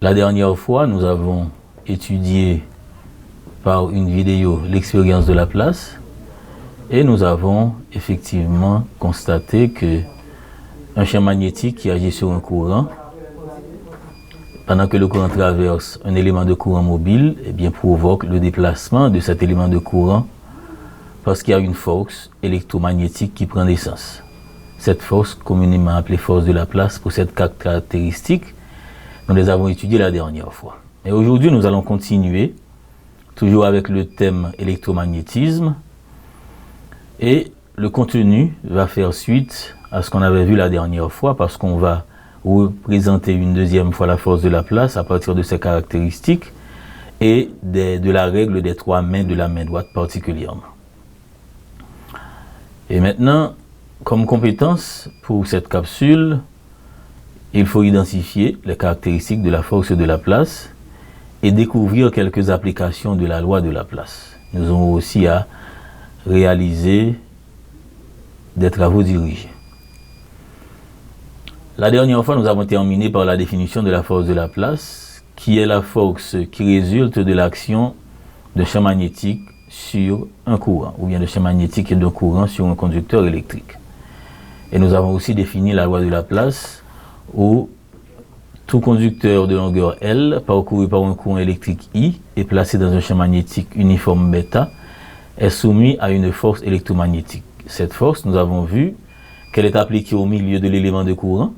La dernière fois, nous avons étudié par une vidéo l'expérience de Laplace et nous avons effectivement constaté que un champ magnétique qui agit sur un courant, pendant que le courant traverse un élément de courant mobile, eh bien, provoque le déplacement de cet élément de courant parce qu'il y a une force électromagnétique qui prend naissance. Cette force, communément appelée force de Laplace, possède 4 caractéristiques. Nous les avons étudiées la dernière fois. Et aujourd'hui, nous allons continuer, toujours avec le thème électromagnétisme. Et le contenu va faire suite à ce qu'on avait vu la dernière fois, parce qu'on va représenter une deuxième fois la force de Laplace à partir de ses caractéristiques et de la règle des 3 mains de la main droite particulièrement. Et maintenant, comme compétence pour cette capsule, il faut identifier les caractéristiques de la force de Laplace et découvrir quelques applications de la loi de Laplace. Nous aurons aussi à réaliser des travaux dirigés. La dernière fois, nous avons terminé par la définition de la force de Laplace, qui est la force qui résulte de l'action d'un champ magnétique sur un courant, ou bien de champ magnétique et d'un courant sur un conducteur électrique. Et nous avons aussi défini la loi de Laplace, où tout conducteur de longueur L, parcouru par un courant électrique I, et placé dans un champ magnétique uniforme bêta, est soumis à une force électromagnétique. Cette force, nous avons vu qu'elle est appliquée au milieu de l'élément de courant,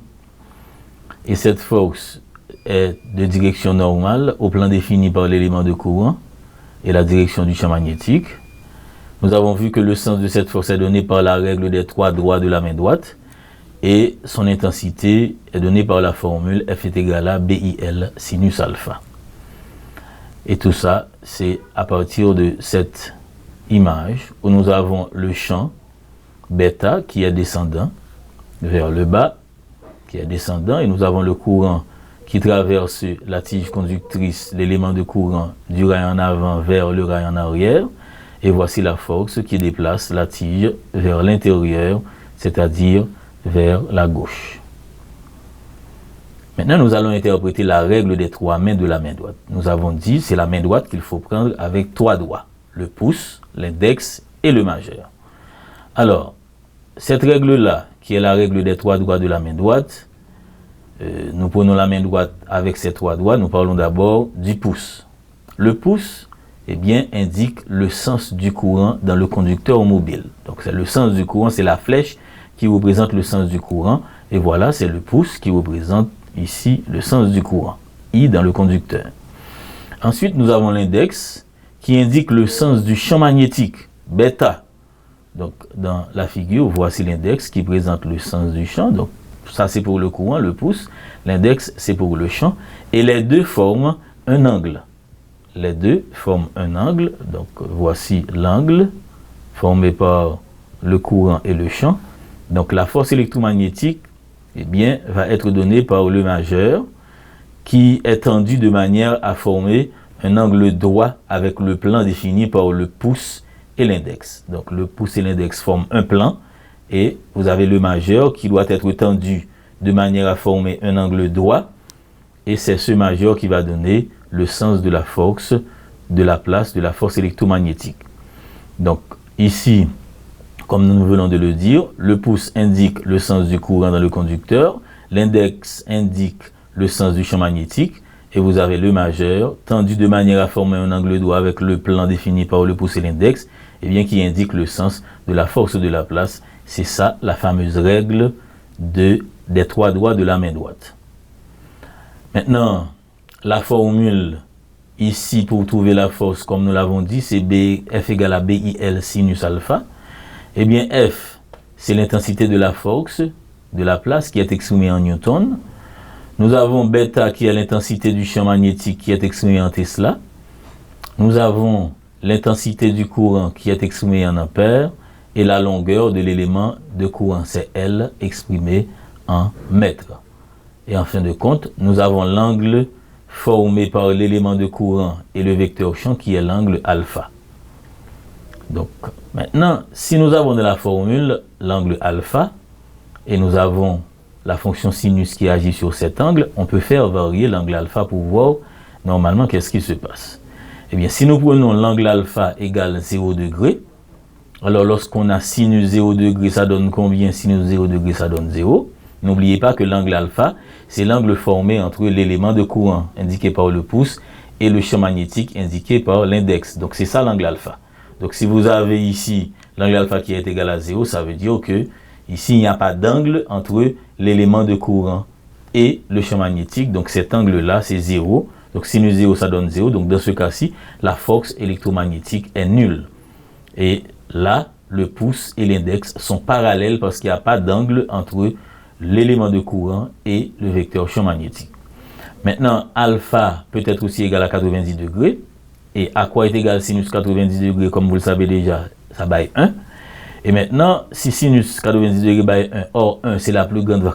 et cette force est de direction normale au plan défini par l'élément de courant et la direction du champ magnétique. Nous avons vu que le sens de cette force est donné par la règle des 3 droits de la main droite et son intensité est donnée par la formule F est égal à BIL sinus alpha. Et tout ça, c'est à partir de cette image où nous avons le champ bêta qui est descendant vers le bas, qui est descendant, et nous avons le courant qui traverse la tige conductrice, l'élément de courant du rail en avant vers le rail en arrière, et voici la force qui déplace la tige vers l'intérieur, c'est-à-dire vers la gauche. Maintenant, nous allons interpréter la règle des 3 mains de la main droite. Nous avons dit, c'est la main droite qu'il faut prendre avec 3 doigts, le pouce, l'index et le majeur. Alors, cette règle-là, qui est la règle des 3 doigts de la main droite, nous prenons la main droite avec ces 3 doigts, nous parlons d'abord du pouce. Le pouce, eh bien, indique le sens du courant dans le conducteur mobile. Donc, c'est le sens du courant, c'est la flèche qui représente le sens du courant, et voilà, c'est le pouce qui représente ici le sens du courant, I dans le conducteur. Ensuite, nous avons l'index qui indique le sens du champ magnétique, bêta. Donc, dans la figure, voici l'index qui présente le sens du champ. Donc, ça, c'est pour le courant, le pouce. L'index, c'est pour le champ. Et les deux forment un angle. Les deux forment un angle. Donc, voici l'angle formé par le courant et le champ. Donc, la force électromagnétique, eh bien, va être donnée par le majeur qui est tendu de manière à former un angle droit avec le plan défini par le pouce et l'index. Donc, le pouce et l'index forment un plan et vous avez le majeur qui doit être tendu de manière à former un angle droit et c'est ce majeur qui va donner le sens de la force de Laplace, de la force électromagnétique. Donc, ici, comme nous venons de le dire, le pouce indique le sens du courant dans le conducteur, l'index indique le sens du champ magnétique et vous avez le majeur tendu de manière à former un angle droit avec le plan défini par le pouce et l'index, et bien qui indique le sens de la force de Laplace. C'est ça la fameuse règle des 3 doigts de la main droite. Maintenant, la formule ici pour trouver la force, comme nous l'avons dit, c'est F égale à BIL sinus alpha. Eh bien, F, c'est l'intensité de la force de Laplace qui est exprimée en Newton. Nous avons bêta qui est l'intensité du champ magnétique qui est exprimée en Tesla. Nous avons l'intensité du courant qui est exprimée en ampères et la longueur de l'élément de courant, c'est L exprimé en mètres. Et en fin de compte, nous avons l'angle formé par l'élément de courant et le vecteur champ qui est l'angle alpha. Donc, maintenant, si nous avons de la formule l'angle alpha, et nous avons la fonction sinus qui agit sur cet angle, on peut faire varier l'angle alpha pour voir normalement qu'est-ce qui se passe. Eh bien, si nous prenons l'angle alpha égale 0 degré, alors lorsqu'on a sinus 0 degré, ça donne combien? Sinus 0 degré, ça donne 0. N'oubliez pas que l'angle alpha, c'est l'angle formé entre l'élément de courant indiqué par le pouce et le champ magnétique indiqué par l'index. Donc c'est ça l'angle alpha. Donc si vous avez ici l'angle alpha qui est égal à 0, ça veut dire que ici il n'y a pas d'angle entre l'élément de courant et le champ magnétique. Donc cet angle-là, c'est 0. Donc sinus 0, ça donne 0. Donc dans ce cas-ci, la force électromagnétique est nulle. Et là, le pouce et l'index sont parallèles parce qu'il n'y a pas d'angle entre l'élément de courant et le vecteur champ magnétique. Maintenant, alpha peut être aussi égal à 90 degrés. Et à quoi est égal sinus 90 degrés? Comme vous le savez déjà, ça baille 1. Et maintenant, si sinus 90 degrés baille 1, or 1 c'est la plus grande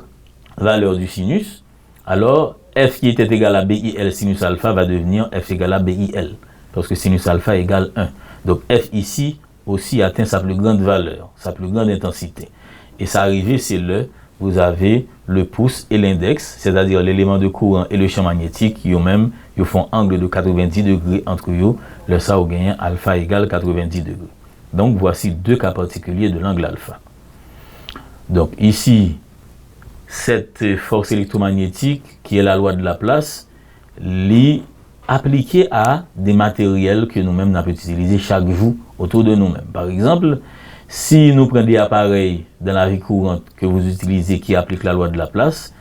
valeur du sinus, alors f qui était égal à BIL sinus alpha va devenir f égal à BIL. Parce que sinus alpha égale 1. Donc f ici aussi atteint sa plus grande valeur, sa plus grande intensité. Et ça arrive, c'est vous avez le pouce et l'index, c'est-à-dire l'élément de courant et le champ magnétique, qui même ils font angle de 90 degrés entre eux, le ça au gagnant alpha égale 90 degrés. Donc voici deux cas particuliers de l'angle alpha. Donc ici, cette force électromagnétique, qui est la loi de Laplace, est appliquée à des matériels que nous-mêmes nous utilisons chaque jour autour de nous-mêmes. Par exemple, si nous prenons des appareils dans la vie courante que vous utilisez qui appliquent la loi de Laplace,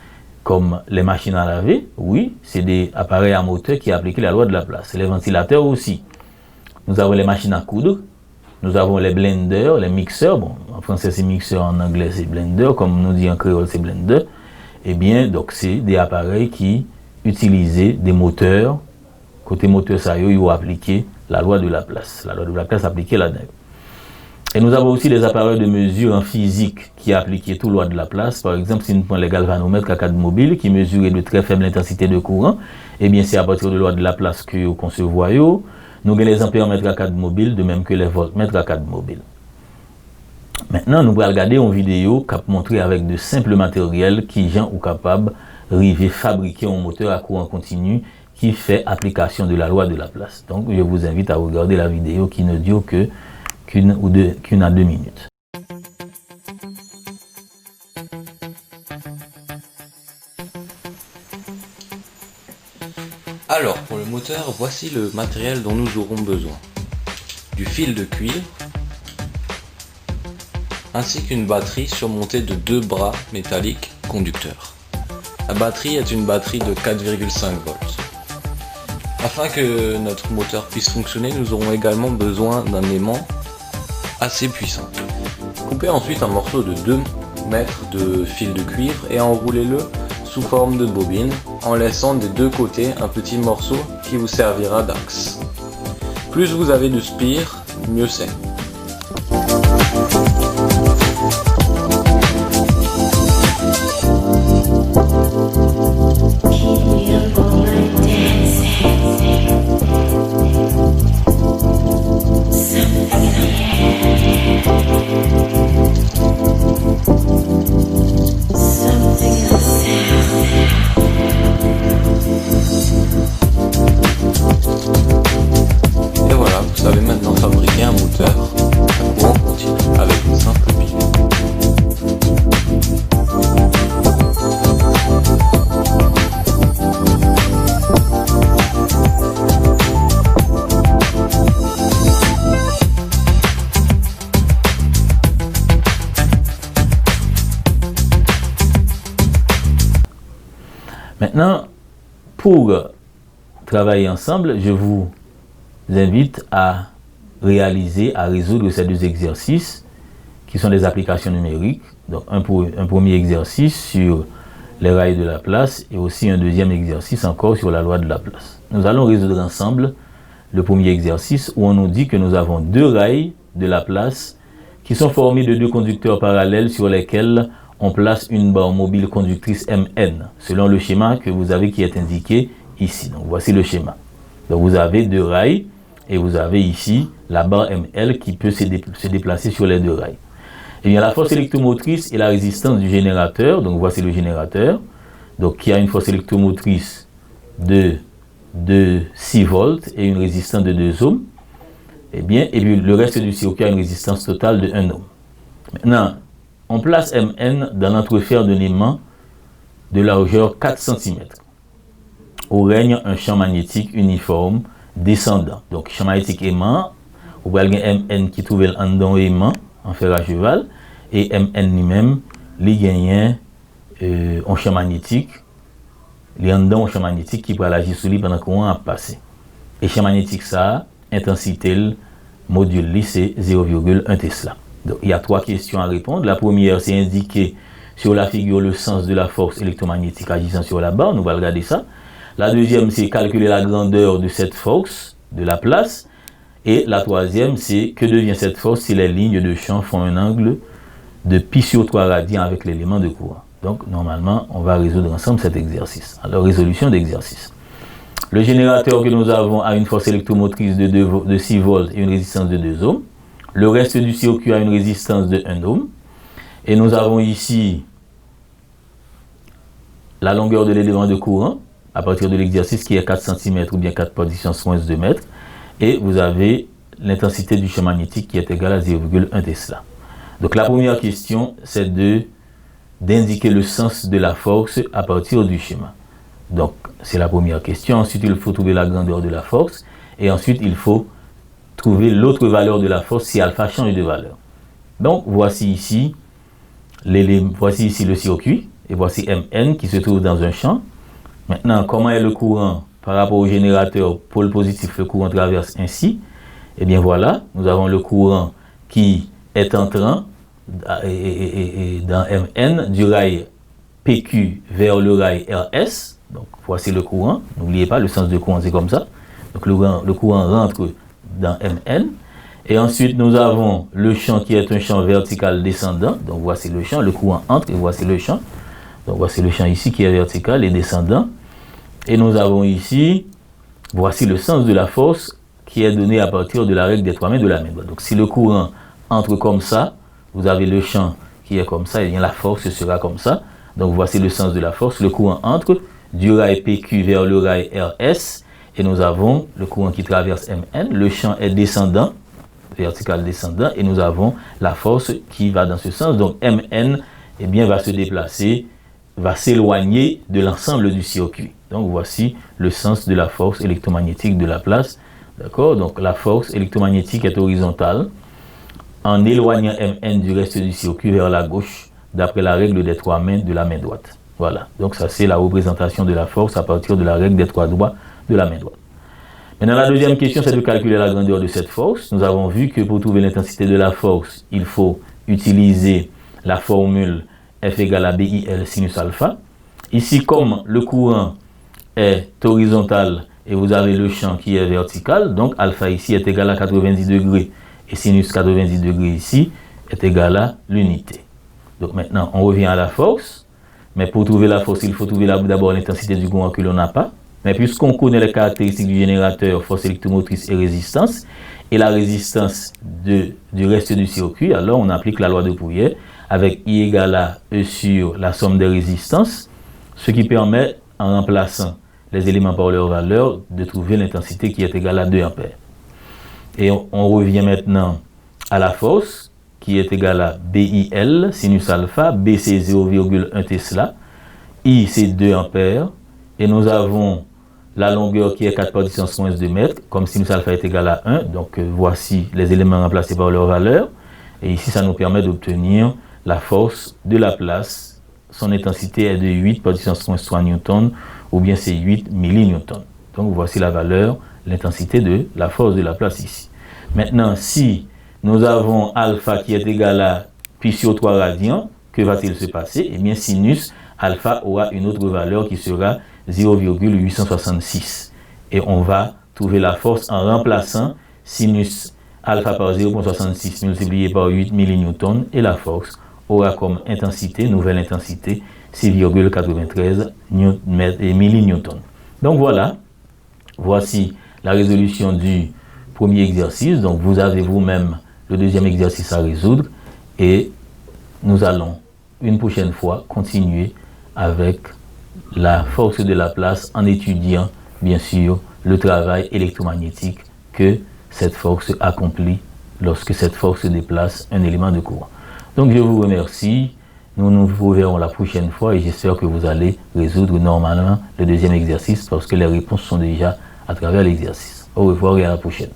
comme les machines à laver, oui, c'est des appareils à moteur qui appliquent la loi de Laplace. Les ventilateurs aussi. Nous avons les machines à coudre, nous avons les blenders, les mixeurs. Bon, en français c'est mixeur, en anglais c'est blender, comme nous dit en créole c'est blender. Eh bien, donc c'est des appareils qui utilisent des moteurs. Côté moteur, ça y est, appliqué la loi de Laplace. La loi de Laplace appliquée là-dedans. Et nous avons aussi des appareils de mesure en physique qui appliquent toute loi de Laplace. Par exemple, si nous prenons les galvanomètres à cadre mobile qui mesurent de très faible intensité de courant, eh bien c'est à partir de la loi de Laplace que qu'on se voit. Nous avons les ampèremètres à cadre mobile, de même que les voltmètres à cadre mobile. Maintenant, nous allons regarder une vidéo qui a montré avec de simples matériels qui gens ou capables de fabriquer un moteur à courant continu qui fait application de la loi de Laplace. Donc, je vous invite à regarder la vidéo qui ne dure qu'une à 2 minutes. Alors, pour le moteur, voici le matériel dont nous aurons besoin. Du fil de cuivre, ainsi qu'une batterie surmontée de 2 bras métalliques conducteurs. La batterie est une batterie de 4,5 volts. Afin que notre moteur puisse fonctionner, nous aurons également besoin d'un aimant assez puissant. Coupez ensuite un morceau de 2 mètres de fil de cuivre et enroulez-le sous forme de bobine en laissant des deux côtés un petit morceau qui vous servira d'axe. Plus vous avez de spire, mieux c'est. Maintenant, pour travailler ensemble, je vous invite à résoudre ces deux exercices qui sont des applications numériques. Donc un premier exercice sur les rails de Laplace et aussi un deuxième exercice encore sur la loi de Laplace. Nous allons résoudre ensemble le premier exercice où on nous dit que nous avons deux rails de Laplace qui sont formés de deux conducteurs parallèles sur lesquels on place une barre mobile conductrice Mn, selon le schéma que vous avez qui est indiqué ici. Donc voici le schéma. Donc vous avez deux rails et vous avez ici la barre ML qui peut se déplacer sur les deux rails. Eh bien, la force électromotrice est la résistance du générateur. Donc, voici le générateur. Donc, qui a une force électromotrice de 6 volts et une résistance de 2 ohms. Eh bien, et puis le reste du circuit a une résistance totale de 1 ohm. Maintenant, on place Mn dans l'entrefer d'un aimant de largeur 4 cm, où règne un champ magnétique uniforme descendant. Donc, champ magnétique aimant, on va avoir Mn qui trouve en dedans aimant, en fer à cheval, et Mn lui-même, il gagne un champ magnétique, il en dedans un champ magnétique qui va agir sur lui pendant qu'on a passé. Et champ magnétique, ça, intensité, module, c'est 0,1 Tesla. Donc, il y a 3 questions à répondre. La première, c'est indiquer sur la figure le sens de la force électromagnétique agissant sur la barre. Nous allons regarder ça. La deuxième, c'est calculer la grandeur de cette force, de la place. Et la troisième, c'est que devient cette force si les lignes de champ font un angle de pi sur 3 radians avec l'élément de courant. Donc, normalement, on va résoudre ensemble cet exercice. Alors, résolution d'exercice. Le générateur que nous avons a une force électromotrice de 6 volts et une résistance de 2 ohms. Le reste du circuit a une résistance de 1 ohm. Et nous avons ici la longueur de l'élément de courant à partir de l'exercice qui est 4 cm ou bien 4 puissance moins 2 mètres. Et vous avez l'intensité du champ magnétique qui est égale à 0,1 Tesla. Donc la première question, c'est d'indiquer le sens de la force à partir du schéma. Donc c'est la première question. Ensuite, il faut trouver la grandeur de la force. Et ensuite, il faut trouver l'autre valeur de la force si alpha change de valeur. Donc voici ici le circuit et voici Mn qui se trouve dans un champ. Maintenant, comment est le courant par rapport au générateur pôle positif? Le courant traverse ainsi. Et bien voilà, nous avons le courant qui est entrant dans Mn du rail PQ vers le rail RS. Donc voici le courant. N'oubliez pas, le sens de courant c'est comme ça. Donc le courant rentre dans Mn. Et ensuite, nous avons le champ qui est un champ vertical descendant. Donc, voici le champ. Le courant entre et voici le champ. Donc, voici le champ ici qui est vertical et descendant. Et nous avons ici, voici le sens de la force qui est donné à partir de la règle des 3 mains de la main droite. Donc, si le courant entre comme ça, vous avez le champ qui est comme ça, et bien la force sera comme ça. Donc, voici le sens de la force. Le courant entre du rail PQ vers le rail RS. Et nous avons le courant qui traverse Mn. Le champ est descendant, vertical descendant, et nous avons la force qui va dans ce sens. Donc Mn eh bien, va se déplacer, va s'éloigner de l'ensemble du circuit. Donc voici le sens de la force électromagnétique de la place. D'accord? Donc la force électromagnétique est horizontale en éloignant Mn du reste du circuit vers la gauche, d'après la règle des 3 mains de la main droite. Voilà. Donc ça c'est la représentation de la force à partir de la règle des 3 doigts de la main droite. Maintenant, la deuxième question, c'est de calculer la grandeur de cette force. Nous avons vu que pour trouver l'intensité de la force, il faut utiliser la formule F égale à BIL sinus alpha. Ici, comme le courant est horizontal et vous avez le champ qui est vertical, donc alpha ici est égal à 90 degrés et sinus 90 degrés ici est égal à l'unité. Donc maintenant, on revient à la force. Mais pour trouver la force, il faut trouver d'abord l'intensité du courant que l'on n'a pas. Mais puisqu'on connaît les caractéristiques du générateur, force électromotrice et résistance, et la résistance du reste du circuit, alors on applique la loi de Pouillet avec I égale à E sur la somme des résistances, ce qui permet, en remplaçant les éléments par leur valeur, de trouver l'intensité qui est égale à 2 ampères. Et on revient maintenant à la force, qui est égale à BIL, sinus alpha, B c'est 0,1 Tesla, I c'est 2 ampères, et nous avons la longueur qui est 4 par 10 moins 2 mètres, comme sinus alpha est égal à 1. Donc voici les éléments remplacés par leur valeur. Et ici, ça nous permet d'obtenir la force de la place. Son intensité est de 8 par 10 moins 3 newtons, ou bien c'est 8 millinewtons. Donc voici la valeur, l'intensité de la force de la place ici. Maintenant, si nous avons alpha qui est égal à pi sur 3 radians, que va-t-il se passer? Eh bien, sinus alpha aura une autre valeur qui sera 0,866. Et on va trouver la force en remplaçant sinus alpha par 0,66 multiplié par 8 millinewtons, et la force aura comme intensité, nouvelle intensité, 6,93 millinewtons. Donc voilà, voici la résolution du premier exercice. Donc vous avez vous-même le deuxième exercice à résoudre, et nous allons une prochaine fois continuer avec la force de Laplace en étudiant bien sûr le travail électromagnétique que cette force accomplit lorsque cette force déplace un élément de courant. Donc je vous remercie, nous nous reverrons la prochaine fois et j'espère que vous allez résoudre normalement le deuxième exercice parce que les réponses sont déjà à travers l'exercice. Au revoir et à la prochaine.